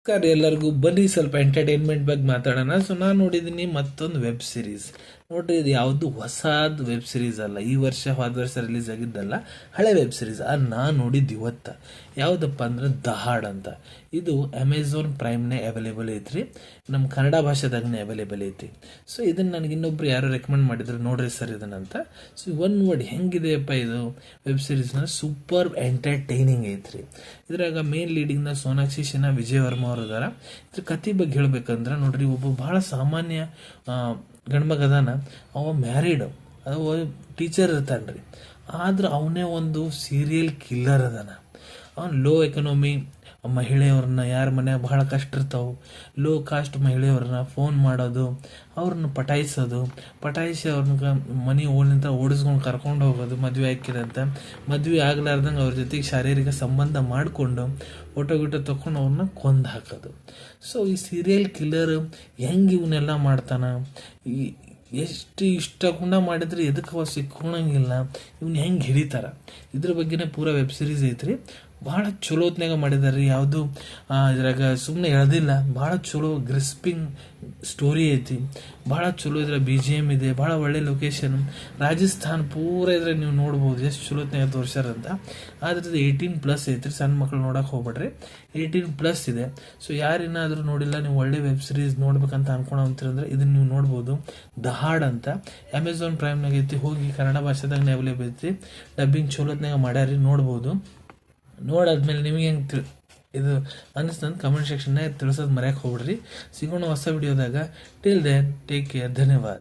ನಮಸ್ಕಾರ ಎಲ್ಲರಿಗೂ. ಬನ್ನಿ ಸ್ವಲ್ಪ ಎಂಟರ್ಟೈನ್ಮೆಂಟ್ ಬಗ್ಗೆ ಮಾತಾಡೋಣ. ಸೊ ನಾನು ನೋಡಿದ್ದೀನಿ ಮತ್ತೊಂದು ವೆಬ್ ಸೀರೀಸ್. ನೋಡ್ರಿ, ಇದು ಯಾವುದು ಹೊಸದು ವೆಬ್ ಸೀರೀಸ್ ಅಲ್ಲ, ಈ ವರ್ಷ ಹೋದ ವರ್ಷ ರಿಲೀಸ್ ಆಗಿದ್ದಲ್ಲ, ಹಳೆ ವೆಬ್ ಸೀರೀಸ್. ನಾನು ನೋಡಿದ್ದು ಇವತ್ತು. ಯಾವುದಪ್ಪ ಅಂದ್ರೆ ದಹಾಡ್ ಅಂತ. ಇದು ಅಮೆಝಾನ್ ಪ್ರೈಮ್ನೇ ಅವೈಲೇಬಲ್ ಐತ್ರಿ, ನಮ್ಮ ಕನ್ನಡ ಭಾಷೆದಾಗನೇ ಅವೈಲೇಬಲ್ ಐತಿ. ಸೊ ಇದನ್ನು ನನಗೆ ಇನ್ನೊಬ್ರು ಯಾರೋ ರೆಕಮೆಂಡ್ ಮಾಡಿದ್ರು, ನೋಡ್ರಿ ಸರ್ ಇದನ್ನಂತ. ಸೊ ಒನ್ ವರ್ಡ್ ಹೆಂಗಿದೆಯಪ್ಪ ಇದು ವೆಬ್ ಸೀರೀಸ್ನ, ಸೂಪರ್ ಎಂಟರ್ಟೈನಿಂಗ್ ಐತ್ರಿ. ಇದ್ರಾಗ ಮೇನ್ ಲೀಡಿಂಗ್ನ ಸೋನಾಕ್ಷಿ ಸಿನ್ಹಾ, ವಿಜಯ್ ವರ್ಮಾ ಅವರು ಇದಾರ. ಇದ್ರ ಕತೆ ಬಗ್ಗೆ ಹೇಳ್ಬೇಕಂದ್ರೆ ನೋಡ್ರಿ, ಒಬ್ಬ ಬಹಳ ಸಾಮಾನ್ಯ ಗಂಡ್ಮಗ ಅದಾನ. ಅವ ಮ್ಯಾರಿಡ್, ಅವ ಟೀಚರ್ ಇರ್ತಾನ್ರಿ. ಆದ್ರೆ ಅವನೇ ಒಂದು ಸೀರಿಯಲ್ ಕಿಲ್ಲರ್ ಅದಾನ. ಅವನು ಲೋ ಎಕನಾಮಿ ಮಹಿಳೆಯವ್ರನ್ನ, ಯಾರ ಮನ್ಯಾಗ ಬಹಳ ಕಷ್ಟ ಇರ್ತಾವೆ, ಲೋ ಕಾಸ್ಟ್ ಮಹಿಳೆಯವ್ರನ್ನ ಫೋನ್ ಮಾಡೋದು, ಅವ್ರನ್ನ ಪಟಾಯಿಸಿ ಅವ್ರನ್ನ ಮನೆ ಓಣಿಂದ ಓಡಿಸ್ಕೊಂಡು ಕರ್ಕೊಂಡು ಹೋಗೋದು, ಮದುವೆ ಹಾಕಿರಂತ. ಮದುವೆ ಆಗ್ಲಾರ್ದಂಗೆ ಅವ್ರ ಜೊತೆಗೆ ಶಾರೀರಿಕ ಸಂಬಂಧ ಮಾಡಿಕೊಂಡು ಫೋಟೋ ಗಿಟೋ ತೊಗೊಂಡು ಅವ್ರನ್ನ ಕೊಂದು ಹಾಕೋದು. ಸೊ ಈ ಸೀರಿಯಲ್ ಕಿಲ್ಲರ್ ಹೆಂಗೆ ಇವನ್ನೆಲ್ಲ ಮಾಡ್ತಾನೆ, ಎಷ್ಟು ಇಷ್ಟ ಗುಣ ಮಾಡಿದ್ರೆ ಎದಕ್ಕೆ ಅವ ಸಿಕ್ಕೋಣಂಗಿಲ್ಲ, ಇವ್ನ ಹೆಂಗೆ ಹಿಡಿತಾರ, ಇದ್ರ ಬಗ್ಗೆನೇ ಪೂರಾ ವೆಬ್ ಸೀರೀಸ್ ಐತ್ರಿ. ಭಾಳ ಚಲೋತ್ನಾಗ ಮಾಡಿದಾರೆ. ಯಾವುದು ಇದ್ರಾಗ ಸುಮ್ಮನೆ ಎಳ್ದಿಲ್ಲ, ಭಾಳ ಚಲೋ ಗ್ರಿಸ್ಪಿಂಗ್ ಸ್ಟೋರಿ ಐತಿ, ಭಾಳ ಚಲೋ. ಇದ್ರ BGM ಇದೆ, ಭಾಳ ಒಳ್ಳೆ ಲೊಕೇಶನ್, ರಾಜಸ್ಥಾನ್ ಪೂರ ಇದ್ರೆ ನೀವು ನೋಡ್ಬೋದು ಎಷ್ಟು ಚಲೋತ್ನಾಗ ತೋರ್ಸ್ಯಾರಂತ. ಆದ್ರೆ ಇದು 18+ ಐತ್ರಿ, ಸಣ್ಣ ಮಕ್ಳು ನೋಡಕ್ಕೆ ಹೋಗ್ಬೇಡ್ರಿ, 18+ ಇದೆ. ಸೊ ಯಾರೇನಾದರೂ ನೋಡಿಲ್ಲ, ನೀವು ಒಳ್ಳೆ ವೆಬ್ ಸೀರೀಸ್ ನೋಡ್ಬೇಕಂತ ಅನ್ಕೊಂತೀರಂದ್ರೆ ಇದನ್ನ ನೀವು ನೋಡ್ಬೋದು. ದಹಾಡ್ ಅಂತ ಅಮೆಝಾನ್ ಪ್ರೈಮ್ನಾಗ ಐತಿ, ಹೋಗಿ ಕನ್ನಡ ಭಾಷೆದಾಗ ಅವೈಲೇಬಲ್ ಐತಿ, ಡಬ್ಬಿಂಗ್ ಚಲೋತ್ನಾಗ ಮಾಡ್ಯಾರಿ, ನೋಡ್ಬೋದು. ನೋಡಾದ್ಮೇಲೆ ನಿಮಗೆ ಹೆಂಗೆ ಇದು ಅನ್ನಿಸ್ತಂತ ಕಮೆಂಟ್ ಸೆಕ್ಷನ್ನಾಗ ತಿಳಿಸೋದು ಮರ್ಯಾಕೆ ಹೋಗ್ಬಿಡ್ರಿ. ಸಿಗೋಣ ಹೊಸ ವಿಡಿಯೋದಾಗ. ಟಿಲ್ ದೆನ್ ಟೇಕ್ ಕೇರ್, ಧನ್ಯವಾದ.